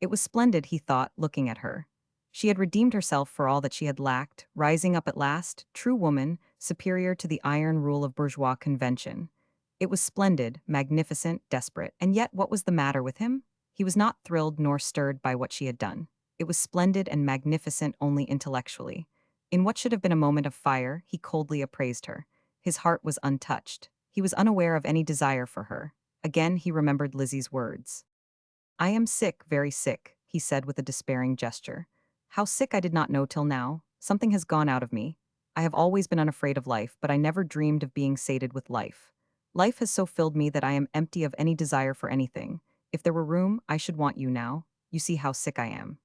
It was splendid, he thought, looking at her. She had redeemed herself for all that she had lacked, rising up at last, true woman, superior to the iron rule of bourgeois convention. It was splendid, magnificent, desperate, and yet what was the matter with him? He was not thrilled nor stirred by what she had done. It was splendid and magnificent only intellectually. In what should have been a moment of fire, he coldly appraised her. His heart was untouched. He was unaware of any desire for her. Again he remembered Lizzie's words. "I am sick, very sick," he said with a despairing gesture. "How sick I did not know till now. Something has gone out of me. I have always been unafraid of life, but I never dreamed of being sated with life. Life has so filled me that I am empty of any desire for anything. If there were room, I should want you now. You see how sick I am."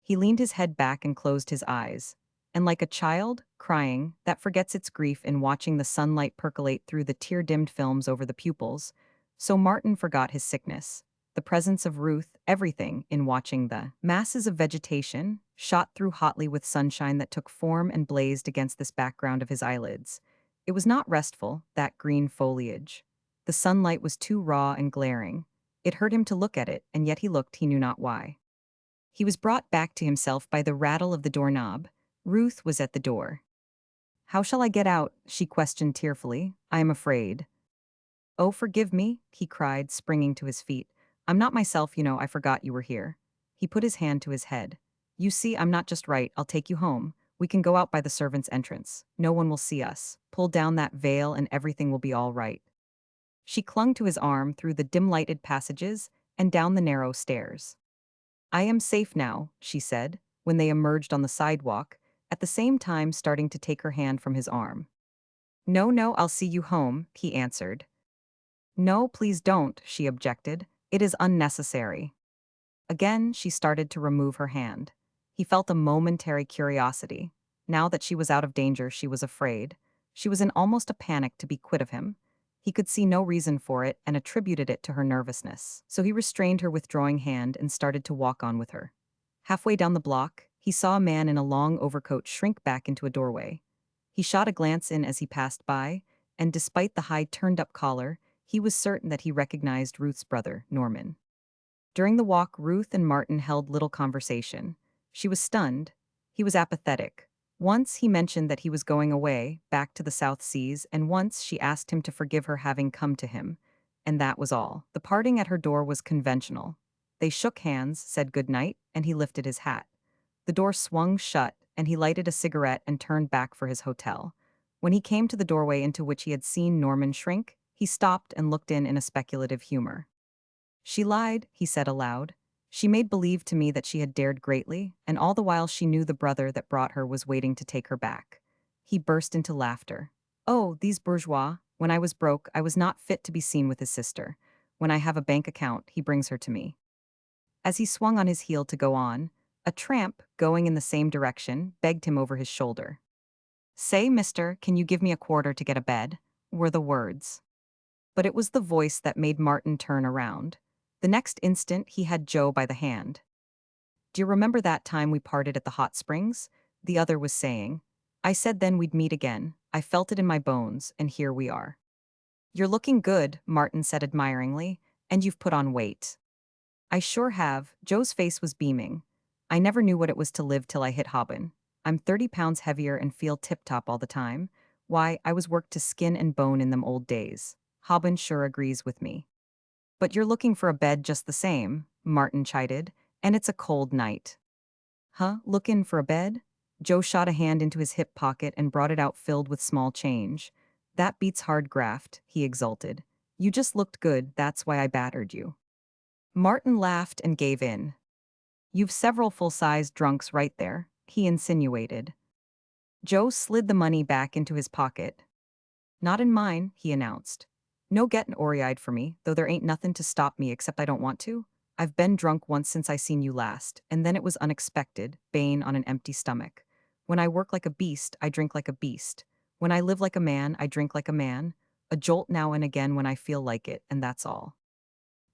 He leaned his head back and closed his eyes. And like a child, crying, that forgets its grief in watching the sunlight percolate through the tear-dimmed films over the pupils, so Martin forgot his sickness, the presence of Ruth, everything, in watching the masses of vegetation, shot through hotly with sunshine that took form and blazed against this background of his eyelids. It was not restful, that green foliage. The sunlight was too raw and glaring. It hurt him to look at it, and yet he looked, he knew not why. He was brought back to himself by the rattle of the doorknob. Ruth was at the door. "How shall I get out?" she questioned tearfully. "I am afraid." "Oh, forgive me," he cried, springing to his feet. "I'm not myself, you know, I forgot you were here." He put his hand to his head. "You see, I'm not just right, I'll take you home. We can go out by the servants' entrance. No one will see us. Pull down that veil and everything will be all right." She clung to his arm through the dim-lighted passages and down the narrow stairs. "I am safe now," she said, when they emerged on the sidewalk, at the same time starting to take her hand from his arm. "No, no, I'll see you home," he answered. "No, please don't," she objected. "It is unnecessary." Again, she started to remove her hand. He felt a momentary curiosity. Now that she was out of danger, she was afraid. She was in almost a panic to be quit of him. He could see no reason for it and attributed it to her nervousness. So he restrained her withdrawing hand and started to walk on with her. Halfway down the block, he saw a man in a long overcoat shrink back into a doorway. He shot a glance in as he passed by, and despite the high turned-up collar, he was certain that he recognized Ruth's brother, Norman. During the walk, Ruth and Martin held little conversation. She was stunned. He was apathetic. Once he mentioned that he was going away, back to the South Seas, and once she asked him to forgive her having come to him. And that was all. The parting at her door was conventional. They shook hands, said good night, and he lifted his hat. The door swung shut, and he lighted a cigarette and turned back for his hotel. When he came to the doorway into which he had seen Norman shrink, he stopped and looked in a speculative humor. "She lied," he said aloud. "She made believe to me that she had dared greatly, and all the while she knew the brother that brought her was waiting to take her back." He burst into laughter. "Oh, these bourgeois. When I was broke, I was not fit to be seen with his sister. When I have a bank account, he brings her to me." As he swung on his heel to go on, a tramp, going in the same direction, begged him over his shoulder. "Say, mister, can you give me a quarter to get a bed?" were the words. But it was the voice that made Martin turn around. The next instant, he had Joe by the hand. "Do you remember that time we parted at the hot springs?" the other was saying. "I said then we'd meet again. I felt it in my bones, and here we are." "You're looking good," Martin said admiringly, "and you've put on weight." "I sure have." Joe's face was beaming. "I never knew what it was to live till I hit Hobbin. I'm 30 pounds heavier and feel tip-top all the time. Why, I was worked to skin and bone in them old days. Hobbin sure agrees with me." "But you're looking for a bed just the same," Martin chided, "and it's a cold night." "Huh, lookin' for a bed?" Joe shot a hand into his hip pocket and brought it out filled with small change. "That beats hard graft," he exulted. "You just looked good, that's why I battered you." Martin laughed and gave in. "You've several full-sized drunks right there," he insinuated. Joe slid the money back into his pocket. "Not in mine," he announced. "No gettin' ory-eyed for me, though there ain't nothin' to stop me except I don't want to. I've been drunk once since I seen you last, and then it was unexpected, bane on an empty stomach. When I work like a beast, I drink like a beast. When I live like a man, I drink like a man. A jolt now and again when I feel like it, and that's all."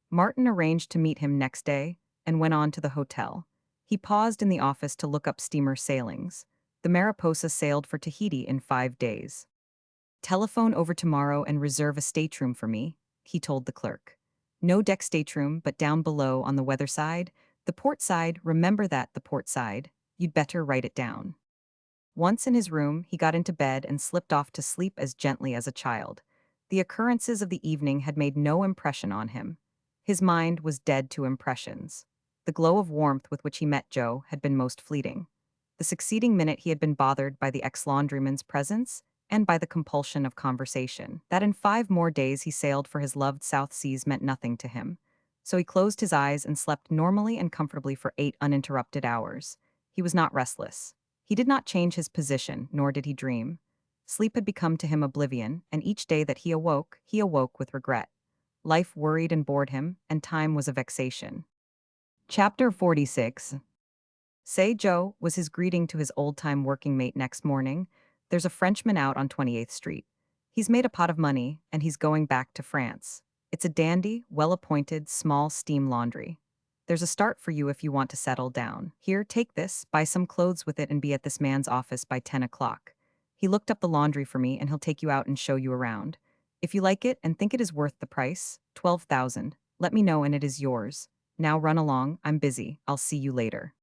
Martin arranged to meet him next day and went on to the hotel. He paused in the office to look up steamer sailings. The Mariposa sailed for Tahiti in 5 days. "Telephone over tomorrow and reserve a stateroom for me," he told the clerk. "No deck stateroom, but down below on the weather side, The port side, remember that, the port side. You'd better write it down. Once in his room, he got into bed and slipped off to sleep as gently as a child. The occurrences of the evening had made no impression on him. His mind was dead to impressions. The glow of warmth with which he met Joe had been most fleeting. The succeeding minute he had been bothered by the ex-laundryman's presence and by the compulsion of conversation. That in 5 more days he sailed for his loved South Seas meant nothing to him. So he closed his eyes and slept normally and comfortably for 8 uninterrupted hours. He was not restless. He did not change his position, nor did he dream. Sleep had become to him oblivion, and each day that he awoke with regret. Life worried and bored him, and time was a vexation. Chapter 46. "Say, Joe," was his greeting to his old-time working mate next morning. "There's a Frenchman out on 28th Street. He's made a pot of money, and he's going back to France. It's a dandy, well-appointed, small steam laundry. There's a start for you if you want to settle down. Here, take this, buy some clothes with it and be at this man's office by 10 o'clock. He looked up the laundry for me and he'll take you out and show you around. If you like it and think it is worth the price, 12,000, let me know and it is yours. Now run along, I'm busy, I'll see you later."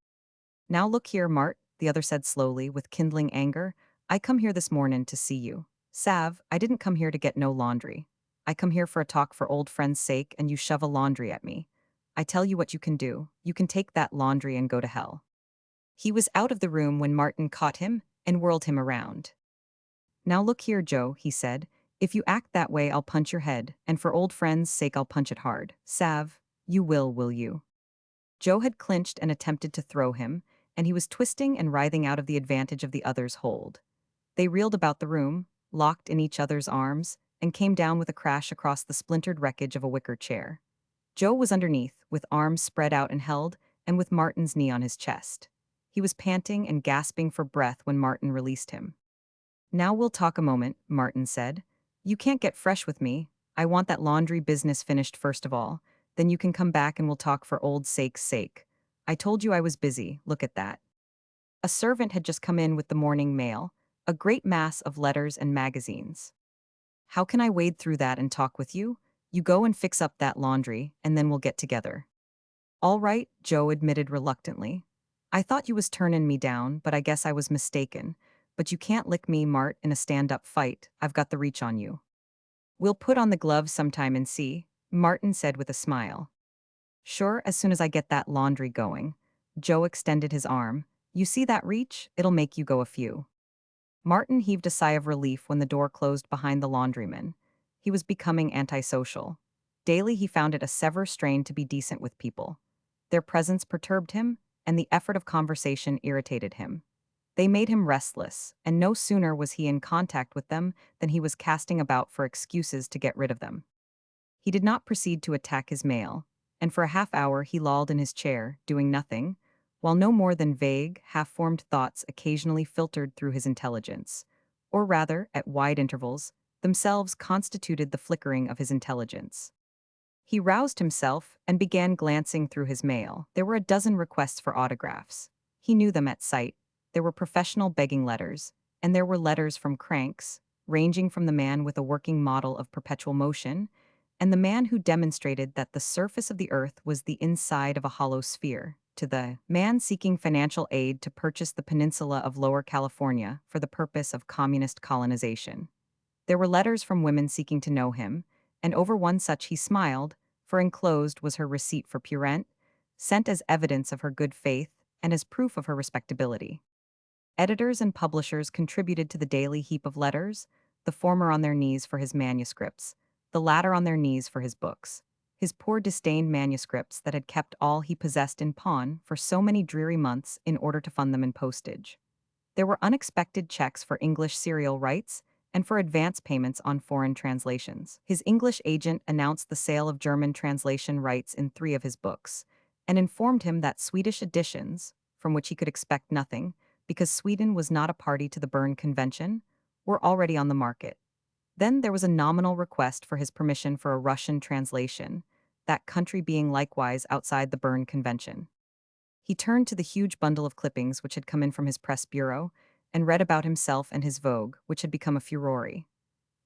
"Now look here, Mart," the other said slowly, with kindling anger. "I come here this mornin' to see you. Sav, I didn't come here to get no laundry. I come here for a talk for old friend's sake and you shove a laundry at me. I tell you what you can do. You can take that laundry and go to hell." He was out of the room when Martin caught him and whirled him around. "Now look here, Joe," he said. "If you act that way, I'll punch your head, and for old friend's sake I'll punch it hard. Sav, you will you?" Joe had clinched and attempted to throw him, and he was twisting and writhing out of the advantage of the other's hold. They reeled about the room, locked in each other's arms, and came down with a crash across the splintered wreckage of a wicker chair. Joe was underneath, with arms spread out and held, and with Martin's knee on his chest. He was panting and gasping for breath when Martin released him. "Now we'll talk a moment," Martin said. "You can't get fresh with me. I want that laundry business finished first of all. Then you can come back and we'll talk for old sake's sake. I told you I was busy, look at that." A servant had just come in with the morning mail, a great mass of letters and magazines. "How can I wade through that and talk with you? You go and fix up that laundry, and then we'll get together." "All right," Joe admitted reluctantly. "I thought you was turnin' me down, but I guess I was mistaken. But you can't lick me, Mart, in a stand-up fight. I've got the reach on you." "We'll put on the gloves sometime and see," Martin said with a smile. "Sure, as soon as I get that laundry going." Joe extended his arm. "You see that reach? It'll make you go a few." Martin heaved a sigh of relief when the door closed behind the laundryman. He was becoming antisocial. Daily he found it a severe strain to be decent with people. Their presence perturbed him, and the effort of conversation irritated him. They made him restless, and no sooner was he in contact with them than he was casting about for excuses to get rid of them. He did not proceed to attack his mail, and for a half-hour he lolled in his chair, doing nothing, while no more than vague, half-formed thoughts occasionally filtered through his intelligence, or rather, at wide intervals, themselves constituted the flickering of his intelligence. He roused himself and began glancing through his mail. There were a dozen requests for autographs. He knew them at sight. There were professional begging letters, and there were letters from cranks, ranging from the man with a working model of perpetual motion, and the man who demonstrated that the surface of the earth was the inside of a hollow sphere, to the man seeking financial aid to purchase the peninsula of Lower California for the purpose of communist colonization. There were letters from women seeking to know him, and over one such he smiled, for enclosed was her receipt for purent, sent as evidence of her good faith and as proof of her respectability. Editors and publishers contributed to the daily heap of letters, the former on their knees for his manuscripts, the latter on their knees for his books, his poor disdained manuscripts that had kept all he possessed in pawn for so many dreary months in order to fund them in postage. There were unexpected checks for English serial rights and for advance payments on foreign translations. His English agent announced the sale of German translation rights in 3 of his books, and informed him that Swedish editions, from which he could expect nothing, because Sweden was not a party to the Berne Convention, were already on the market. Then there was a nominal request for his permission for a Russian translation, that country being likewise outside the Berne Convention. He turned to the huge bundle of clippings which had come in from his press bureau, and read about himself and his vogue, which had become a furore.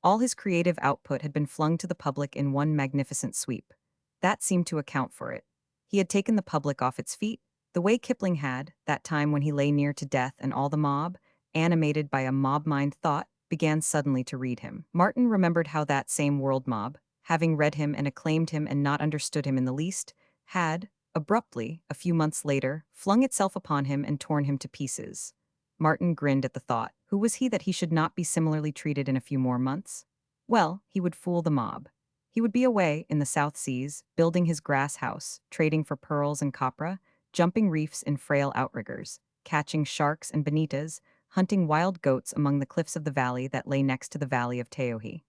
All his creative output had been flung to the public in one magnificent sweep. That seemed to account for it. He had taken the public off its feet, the way Kipling had, that time when he lay near to death and all the mob, animated by a mob-mind thought, began suddenly to read him. Martin remembered how that same world mob, having read him and acclaimed him and not understood him in the least, had, abruptly, a few months later, flung itself upon him and torn him to pieces. Martin grinned at the thought. Who was he that he should not be similarly treated in a few more months? Well, he would fool the mob. He would be away in the South Seas, building his grass house, trading for pearls and copra, jumping reefs in frail outriggers, catching sharks and bonitas, hunting wild goats among the cliffs of the valley that lay next to the valley of Taohi.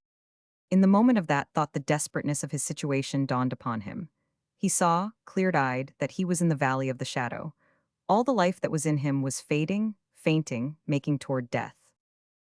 In the moment of that thought, the desperateness of his situation dawned upon him. He saw, clear-eyed, that he was in the valley of the shadow. All the life that was in him was fading, fainting, making toward death.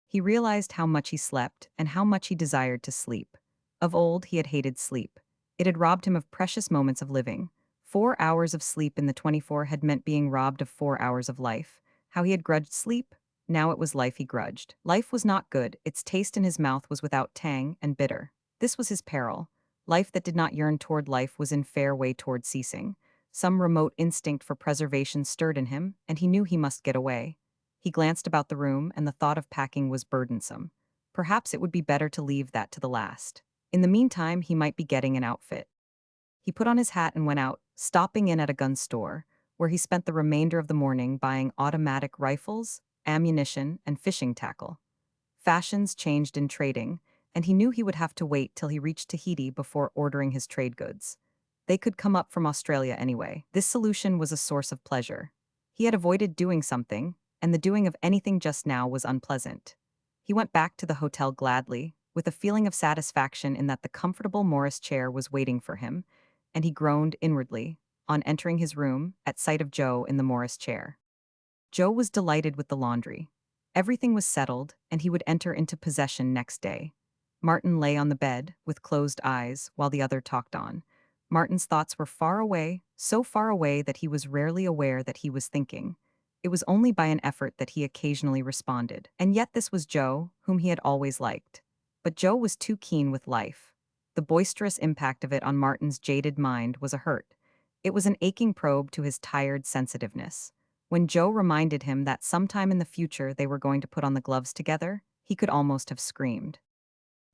He realized how much he slept and how much he desired to sleep. Of old, he had hated sleep. It had robbed him of precious moments of living. 4 hours of sleep in the 24 had meant being robbed of 4 hours of life. How he had grudged sleep? Now it was life he grudged. Life was not good, its taste in his mouth was without tang and bitter. This was his peril. Life that did not yearn toward life was in fair way toward ceasing. Some remote instinct for preservation stirred in him, and he knew he must get away. He glanced about the room, and the thought of packing was burdensome. Perhaps it would be better to leave that to the last. In the meantime, he might be getting an outfit. He put on his hat and went out, stopping in at a gun store, where he spent the remainder of the morning buying automatic rifles, ammunition, and fishing tackle. Fashions changed in trading, and he knew he would have to wait till he reached Tahiti before ordering his trade goods. They could come up from Australia anyway. This solution was a source of pleasure. He had avoided doing something, and the doing of anything just now was unpleasant. He went back to the hotel gladly, with a feeling of satisfaction in that the comfortable Morris chair was waiting for him, and he groaned inwardly, on entering his room, at sight of Joe in the Morris chair. Joe was delighted with the laundry. Everything was settled, and he would enter into possession next day. Martin lay on the bed, with closed eyes, while the other talked on. Martin's thoughts were far away, so far away that he was rarely aware that he was thinking. It was only by an effort that he occasionally responded. And yet this was Joe, whom he had always liked. But Joe was too keen with life. The boisterous impact of it on Martin's jaded mind was a hurt. It was an aching probe to his tired sensitiveness. When Joe reminded him that sometime in the future they were going to put on the gloves together, he could almost have screamed.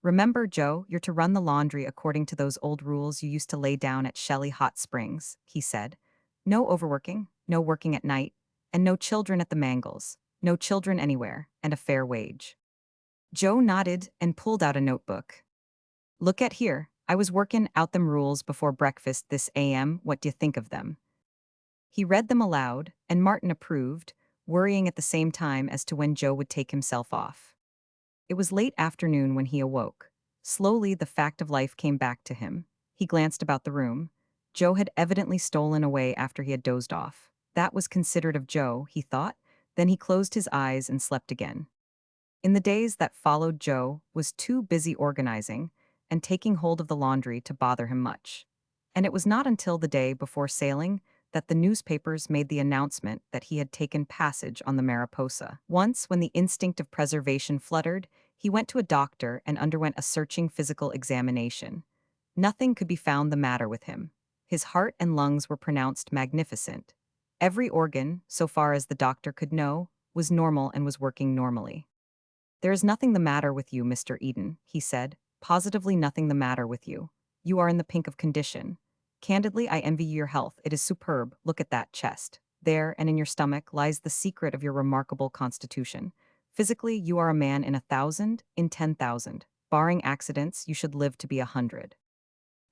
"Remember, Joe, you're to run the laundry according to those old rules you used to lay down at Shelley Hot Springs," he said. "No overworking, no working at night, and no children at the Mangles, no children anywhere, and a fair wage." Joe nodded and pulled out a notebook. "Look at here, I was workin' out them rules before breakfast this AM, what d'ye think of them?" He read them aloud, and Martin approved, worrying at the same time as to when Joe would take himself off. It was late afternoon when he awoke. Slowly, the fact of life came back to him. He glanced about the room. Joe had evidently stolen away after he had dozed off. That was considerate of Joe, he thought. Then he closed his eyes and slept again. In the days that followed, Joe was too busy organizing and taking hold of the laundry to bother him much. And it was not until the day before sailing that the newspapers made the announcement that he had taken passage on the Mariposa. Once, when the instinct of preservation fluttered, he went to a doctor and underwent a searching physical examination. Nothing could be found the matter with him. His heart and lungs were pronounced magnificent. Every organ, so far as the doctor could know, was normal and was working normally. "There is nothing the matter with you, Mr. Eden," he said. "Positively nothing the matter with you. You are in the pink of condition. Candidly, I envy your health. It is superb. Look at that chest. There, and in your stomach, lies the secret of your remarkable constitution. Physically, you are a man in 1,000, in 10,000. Barring accidents, you should live to be 100.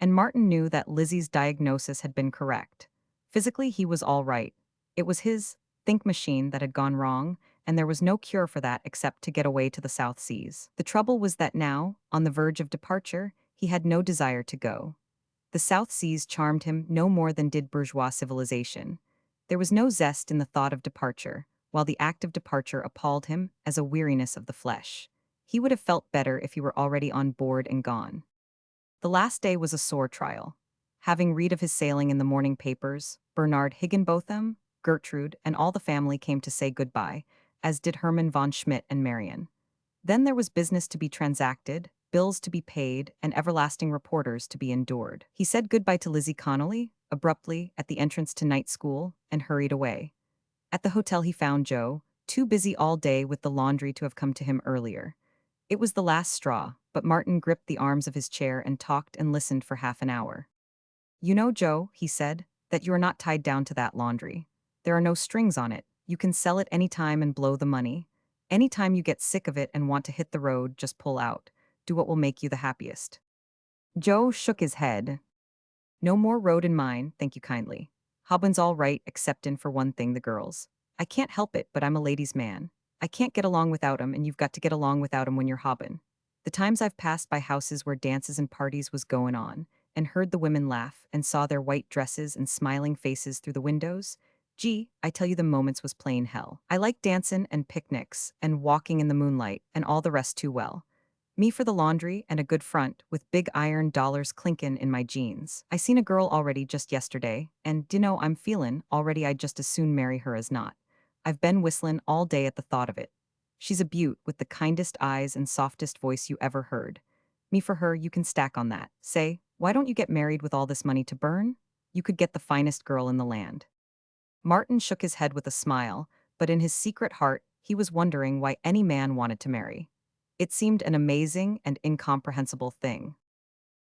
And Martin knew that Lizzie's diagnosis had been correct. Physically, he was all right. It was his think machine that had gone wrong, and there was no cure for that except to get away to the South Seas. The trouble was that now, on the verge of departure, he had no desire to go. The South Seas charmed him no more than did bourgeois civilization. There was no zest in the thought of departure, while the act of departure appalled him as a weariness of the flesh. He would have felt better if he were already on board and gone. The last day was a sore trial. Having read of his sailing in the morning papers, Bernard Higginbotham, Gertrude, and all the family came to say goodbye, as did Hermann von Schmidt and Marion. Then there was business to be transacted, bills to be paid, and everlasting reporters to be endured. He said goodbye to Lizzie Connolly, abruptly, at the entrance to night school, and hurried away. At the hotel he found Joe, too busy all day with the laundry to have come to him earlier. It was the last straw, but Martin gripped the arms of his chair and talked and listened for half an hour. You know, Joe, he said, that you are not tied down to that laundry. There are no strings on it. You can sell it any time and blow the money. Anytime you get sick of it and want to hit the road, just pull out. Do what will make you the happiest. Joe shook his head. No more road in mine, thank you kindly. Hobbin's all right, exceptin' for one thing, the girls. I can't help it, but I'm a ladies' man. I can't get along without 'em, and you've got to get along without 'em when you're hobbin'. The times I've passed by houses where dances and parties was goin' on, and heard the women laugh, and saw their white dresses and smiling faces through the windows, gee, I tell you the moments was plain hell. I like dancin' and picnics, and walking in the moonlight, and all the rest too well. Me for the laundry and a good front, with big iron dollars clinkin' in my jeans. I seen a girl already just yesterday, and dinno I'm feelin' already I'd just as soon marry her as not. I've been whistlin' all day at the thought of it. She's a beaut with the kindest eyes and softest voice you ever heard. Me for her, you can stack on that. Say, why don't you get married with all this money to burn? You could get the finest girl in the land. Martin shook his head with a smile, but in his secret heart, he was wondering why any man wanted to marry. It seemed an amazing and incomprehensible thing.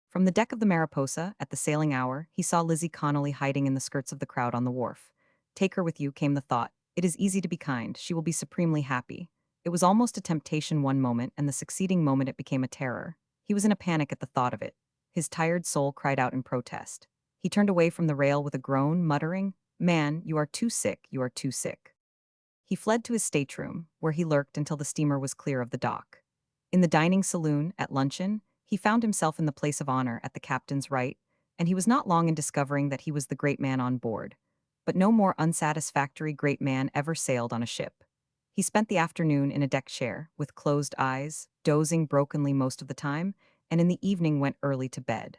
From the deck of the Mariposa, at the sailing hour, he saw Lizzie Connolly hiding in the skirts of the crowd on the wharf. Take her with you, came the thought. It is easy to be kind, she will be supremely happy. It was almost a temptation one moment, and the succeeding moment it became a terror. He was in a panic at the thought of it. His tired soul cried out in protest. He turned away from the rail with a groan, muttering, Man, you are too sick, you are too sick. He fled to his stateroom, where he lurked until the steamer was clear of the dock. In the dining saloon, at luncheon, he found himself in the place of honor at the captain's right, and he was not long in discovering that he was the great man on board. But no more unsatisfactory great man ever sailed on a ship. He spent the afternoon in a deck chair, with closed eyes, dozing brokenly most of the time, and in the evening went early to bed.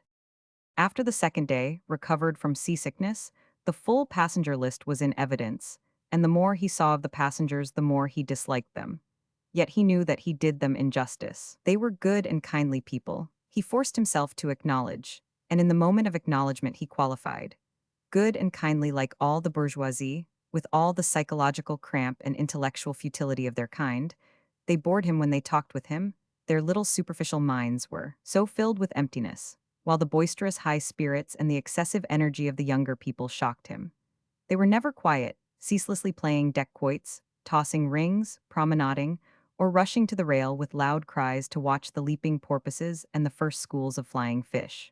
After the second day, recovered from seasickness, the full passenger list was in evidence, and the more he saw of the passengers, the more he disliked them. Yet he knew that he did them injustice. They were good and kindly people. He forced himself to acknowledge, and in the moment of acknowledgement he qualified. Good and kindly like all the bourgeoisie, with all the psychological cramp and intellectual futility of their kind, they bored him when they talked with him. Their little superficial minds were so filled with emptiness, while the boisterous high spirits and the excessive energy of the younger people shocked him. They were never quiet, ceaselessly playing deck quoits, tossing rings, promenading, or rushing to the rail with loud cries to watch the leaping porpoises and the first schools of flying fish.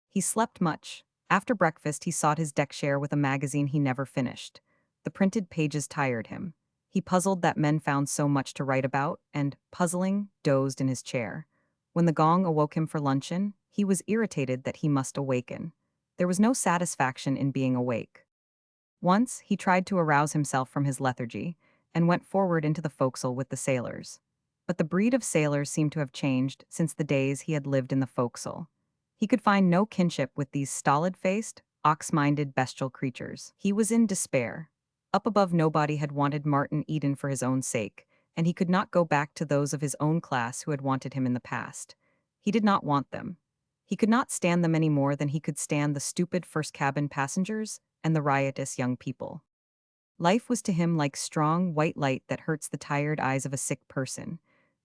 He slept much. After breakfast, he sought his deck chair with a magazine he never finished. The printed pages tired him. He puzzled that men found so much to write about, and, puzzling, dozed in his chair. When the gong awoke him for luncheon, he was irritated that he must awaken. There was no satisfaction in being awake. Once, he tried to arouse himself from his lethargy, and went forward into the forecastle with the sailors. But the breed of sailors seemed to have changed since the days he had lived in the forecastle. He could find no kinship with these stolid-faced, ox-minded bestial creatures. He was in despair. Up above nobody had wanted Martin Eden for his own sake, and he could not go back to those of his own class who had wanted him in the past. He did not want them. He could not stand them any more than he could stand the stupid first-cabin passengers and the riotous young people. Life was to him like strong, white light that hurts the tired eyes of a sick person.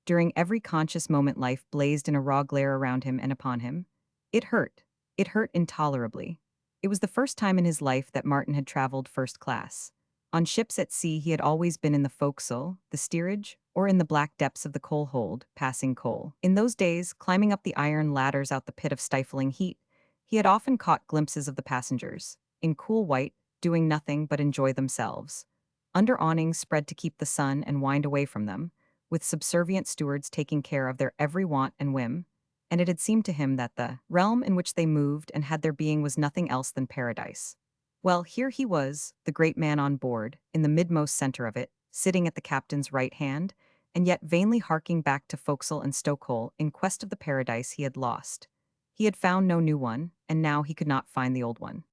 During every conscious moment life blazed in a raw glare around him and upon him. It hurt. It hurt intolerably. It was the first time in his life that Martin had traveled first class. On ships at sea he had always been in the forecastle, the steerage, or in the black depths of the coal hold, passing coal. In those days, climbing up the iron ladders out the pit of stifling heat, he had often caught glimpses of the passengers, in cool white, doing nothing but enjoy themselves. Under awnings spread to keep the sun and wind away from them, with subservient stewards taking care of their every want and whim, and it had seemed to him that the realm in which they moved and had their being was nothing else than paradise. Well, here he was, the great man on board, in the midmost center of it, sitting at the captain's right hand, and yet vainly harking back to forecastle and stokehole in quest of the paradise he had lost. He had found no new one, and now he could not find the old one.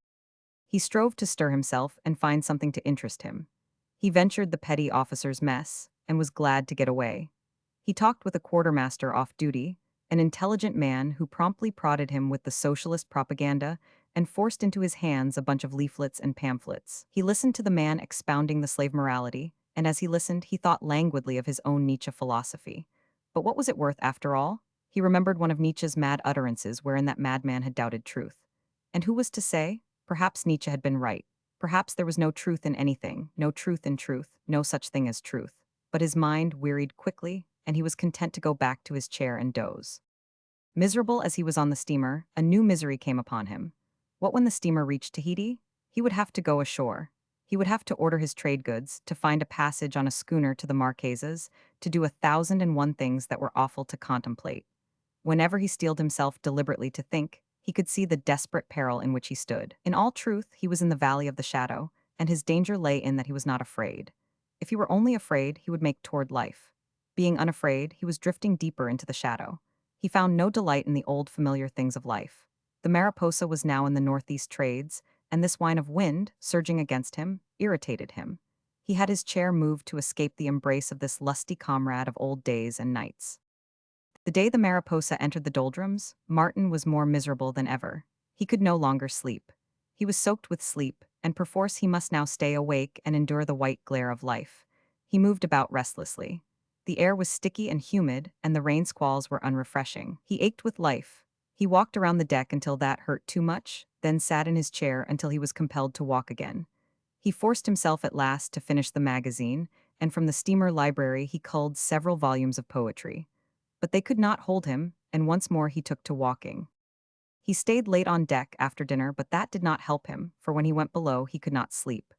He strove to stir himself and find something to interest him. He ventured the petty officer's mess, and was glad to get away. He talked with a quartermaster off duty, an intelligent man who promptly prodded him with the socialist propaganda and forced into his hands a bunch of leaflets and pamphlets. He listened to the man expounding the slave morality, and as he listened, he thought languidly of his own Nietzsche philosophy. But what was it worth after all? He remembered one of Nietzsche's mad utterances wherein that madman had doubted truth. And who was to say? Perhaps Nietzsche had been right. Perhaps there was no truth in anything, no truth in truth, no such thing as truth. But his mind wearied quickly, and he was content to go back to his chair and doze. Miserable as he was on the steamer, a new misery came upon him. What when the steamer reached Tahiti? He would have to go ashore. He would have to order his trade goods, to find a passage on a schooner to the Marquesas, to do 1,001 things that were awful to contemplate. Whenever he steeled himself deliberately to think, he could see the desperate peril in which he stood. In all truth, he was in the valley of the shadow, and his danger lay in that he was not afraid. If he were only afraid, he would make toward life. Being unafraid, he was drifting deeper into the shadow. He found no delight in the old familiar things of life. The Mariposa was now in the northeast trades, and this whine of wind, surging against him, irritated him. He had his chair moved to escape the embrace of this lusty comrade of old days and nights. The day the Mariposa entered the doldrums, Martin was more miserable than ever. He could no longer sleep. He was soaked with sleep, and perforce he must now stay awake and endure the white glare of life. He moved about restlessly. The air was sticky and humid, and the rain squalls were unrefreshing. He ached with life. He walked around the deck until that hurt too much, then sat in his chair until he was compelled to walk again. He forced himself at last to finish the magazine, and from the steamer library he culled several volumes of poetry. But they could not hold him, and once more he took to walking. He stayed late on deck after dinner, but that did not help him, for when he went below he could not sleep.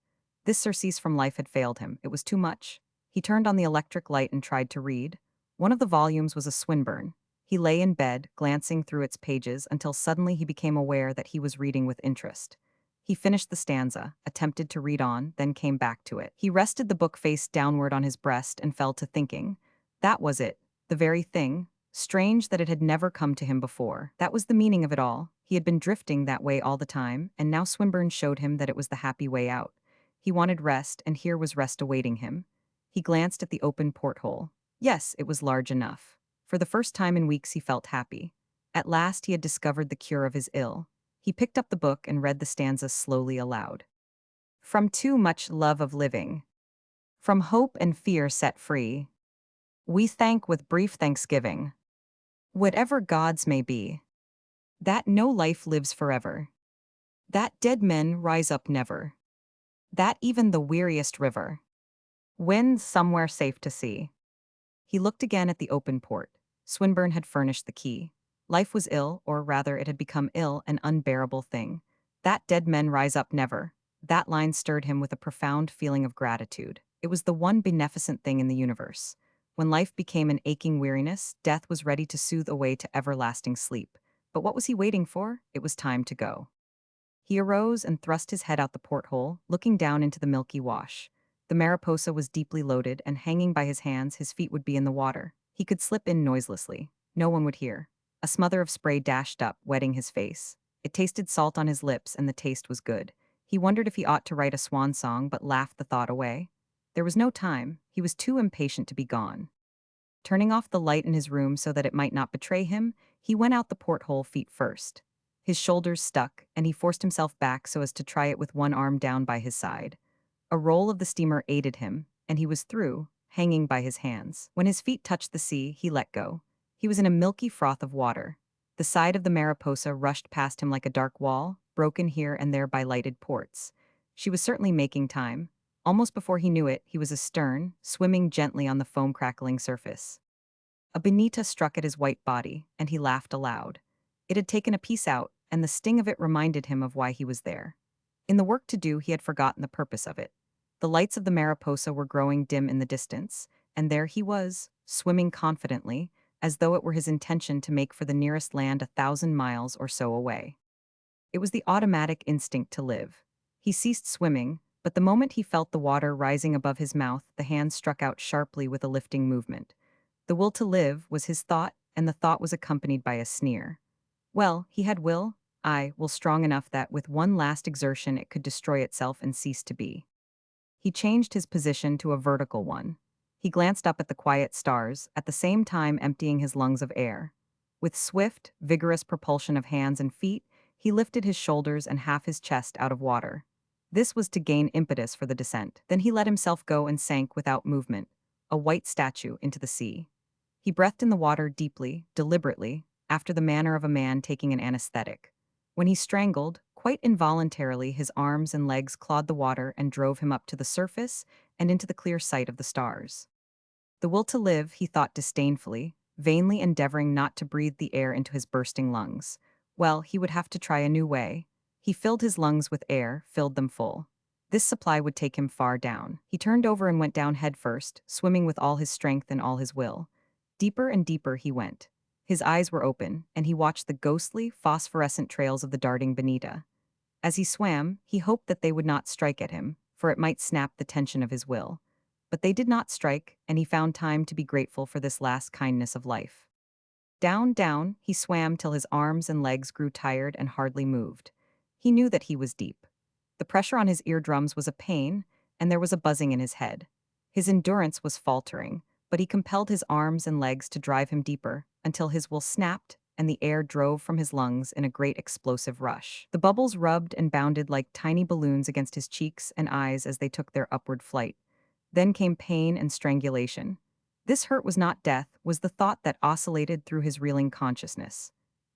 This surcease from life had failed him. It was too much. He turned on the electric light and tried to read. One of the volumes was a Swinburne. He lay in bed, glancing through its pages until suddenly he became aware that he was reading with interest. He finished the stanza, attempted to read on, then came back to it. He rested the book face downward on his breast and fell to thinking. That was it. The very thing. Strange that it had never come to him before. That was the meaning of it all. He had been drifting that way all the time, and now Swinburne showed him that it was the happy way out. He wanted rest, and here was rest awaiting him. He glanced at the open porthole. Yes, it was large enough. For the first time in weeks he felt happy. At last he had discovered the cure of his ill. He picked up the book and read the stanzas slowly aloud. From too much love of living, from hope and fear set free, we thank with brief thanksgiving, whatever gods may be, that no life lives forever, that dead men rise up never, that even the weariest river wins somewhere safe to see. He looked again at the open port. Swinburne had furnished the key. Life was ill, or rather it had become ill, an unbearable thing. That dead men rise up never. That line stirred him with a profound feeling of gratitude. It was the one beneficent thing in the universe. When life became an aching weariness, death was ready to soothe away to everlasting sleep. But what was he waiting for? It was time to go. He arose and thrust his head out the porthole, looking down into the milky wash. The Mariposa was deeply loaded, and hanging by his hands, his feet would be in the water. He could slip in noiselessly. No one would hear. A smother of spray dashed up, wetting his face. It tasted salt on his lips, and the taste was good. He wondered if he ought to write a swan song, but laughed the thought away. There was no time. He was too impatient to be gone. Turning off the light in his room so that it might not betray him, he went out the porthole feet first. His shoulders stuck, and he forced himself back so as to try it with one arm down by his side. A roll of the steamer aided him, and he was through, hanging by his hands. When his feet touched the sea, he let go. He was in a milky froth of water. The side of the Mariposa rushed past him like a dark wall, broken here and there by lighted ports. She was certainly making time. Almost before he knew it, he was astern, swimming gently on the foam-crackling surface. A bonita struck at his white body, and he laughed aloud. It had taken a piece out, and the sting of it reminded him of why he was there. In the work to do, he had forgotten the purpose of it. The lights of the Mariposa were growing dim in the distance, and there he was, swimming confidently, as though it were his intention to make for the nearest land 1,000 miles or so away. It was the automatic instinct to live. He ceased swimming, but the moment he felt the water rising above his mouth, the hand struck out sharply with a lifting movement. The will to live was his thought, and the thought was accompanied by a sneer. Well, he had will, will strong enough that with one last exertion it could destroy itself and cease to be. He changed his position to a vertical one. He glanced up at the quiet stars, at the same time emptying his lungs of air. With swift, vigorous propulsion of hands and feet, He lifted his shoulders and half his chest out of water. This was to gain impetus for the descent. Then he let himself go and sank without movement, a white statue, into the sea. He breathed in the water deeply, deliberately, after the manner of a man taking an anesthetic. When he strangled, quite involuntarily, his arms and legs clawed the water and drove him up to the surface and into the clear sight of the stars. The will to live, he thought disdainfully, vainly endeavoring not to breathe the air into his bursting lungs. Well, he would have to try a new way. He filled his lungs with air, filled them full. This supply would take him far down. He turned over and went down headfirst, swimming with all his strength and all his will. Deeper and deeper he went. His eyes were open, and he watched the ghostly, phosphorescent trails of the darting bonita. As he swam, he hoped that they would not strike at him, for it might snap the tension of his will. But they did not strike, and he found time to be grateful for this last kindness of life. Down, down, he swam till his arms and legs grew tired and hardly moved. He knew that he was deep. The pressure on his eardrums was a pain, and there was a buzzing in his head. His endurance was faltering, but he compelled his arms and legs to drive him deeper, until his will snapped and the air drove from his lungs in a great explosive rush. The bubbles rubbed and bounded like tiny balloons against his cheeks and eyes as they took their upward flight. Then came pain and strangulation. This hurt was not death, was the thought that oscillated through his reeling consciousness.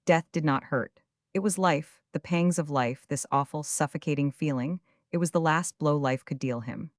Death did not hurt. It was life, the pangs of life, this awful, suffocating feeling. It was the last blow life could deal him.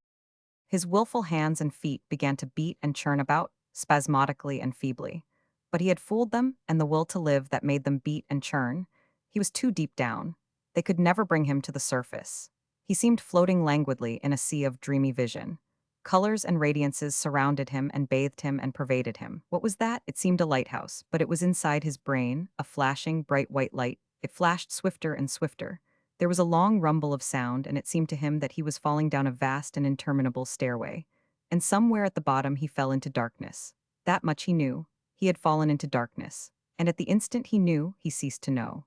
His willful hands and feet began to beat and churn about, spasmodically and feebly. But he had fooled them, and the will to live that made them beat and churn. He was too deep down. They could never bring him to the surface. He seemed floating languidly in a sea of dreamy vision. Colors and radiances surrounded him and bathed him and pervaded him. What was that? It seemed a lighthouse, but it was inside his brain, a flashing, bright white light. It flashed swifter and swifter. There was a long rumble of sound, and it seemed to him that he was falling down a vast and interminable stairway. And somewhere at the bottom he fell into darkness. That much he knew. He had fallen into darkness. And at the instant he knew, he ceased to know.